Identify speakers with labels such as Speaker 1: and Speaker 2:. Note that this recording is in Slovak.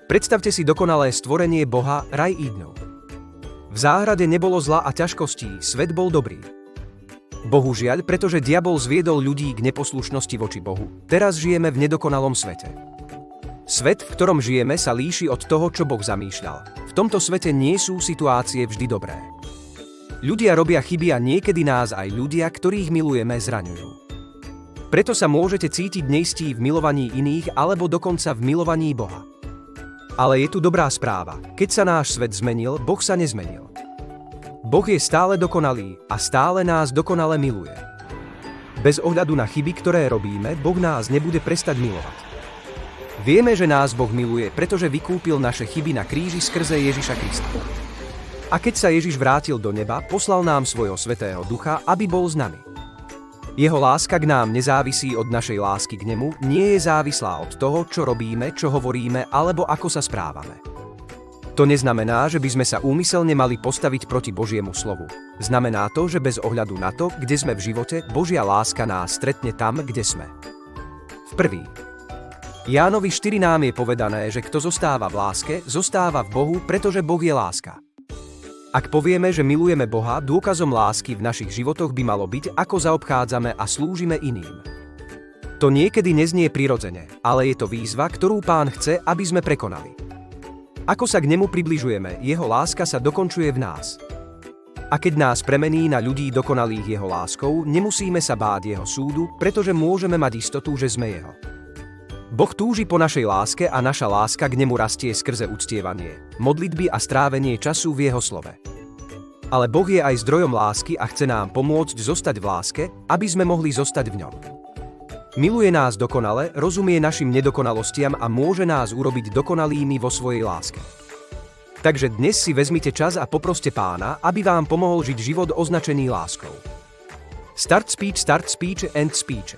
Speaker 1: Predstavte si dokonalé stvorenie Boha, raj Ídnov. V záhrade nebolo zla a ťažkostí, svet bol dobrý. Bohužiaľ, pretože diabol zviedol ľudí k neposlušnosti voči Bohu, teraz žijeme v nedokonalom svete. Svet, v ktorom žijeme, sa líši od toho, čo Boh zamýšľal. V tomto svete nie sú situácie vždy dobré. Ľudia robia chyby a niekedy nás aj ľudia, ktorých milujeme, zraňujú. Preto sa môžete cítiť neistí v milovaní iných alebo dokonca v milovaní Boha. Ale je tu dobrá správa. Keď sa náš svet zmenil, Boh sa nezmenil. Boh je stále dokonalý a stále nás dokonale miluje. Bez ohľadu na chyby, ktoré robíme, Boh nás nebude prestať milovať. Vieme, že nás Boh miluje, pretože vykúpil naše chyby na kríži skrze Ježiša Krista. A keď sa Ježiš vrátil do neba, poslal nám svojho Svätého Ducha, aby bol s nami. Jeho láska k nám nezávisí od našej lásky k nemu, nie je závislá od toho, čo robíme, čo hovoríme alebo ako sa správame. To neznamená, že by sme sa úmyselne mali postaviť proti Božiemu slovu. Znamená to, že bez ohľadu na to, kde sme v živote, Božia láska nás stretne tam, kde sme. V 1. Jánovi 4 nám je povedané, že kto zostáva v láske, zostáva v Bohu, pretože Boh je láska. Ak povieme, že milujeme Boha, dôkazom lásky v našich životoch by malo byť, ako zaobchádzame a slúžime iným. To niekedy neznie prirodzene, ale je to výzva, ktorú Pán chce, aby sme prekonali. Ako sa k nemu približujeme, jeho láska sa dokončuje v nás. A keď nás premení na ľudí dokonalých jeho láskou, nemusíme sa báť jeho súdu, pretože môžeme mať istotu, že sme jeho. Boh túži po našej láske a naša láska k nemu rastie skrze uctievanie, modlitby a strávenie času v jeho slove. Ale Boh je aj zdrojom lásky a chce nám pomôcť zostať v láske, aby sme mohli zostať v ňom. Miluje nás dokonale, rozumie našim nedokonalostiam a môže nás urobiť dokonalými vo svojej láske. Takže dnes si vezmite čas a poproste Pána, aby vám pomohol žiť život označený láskou. Start speech, end speech.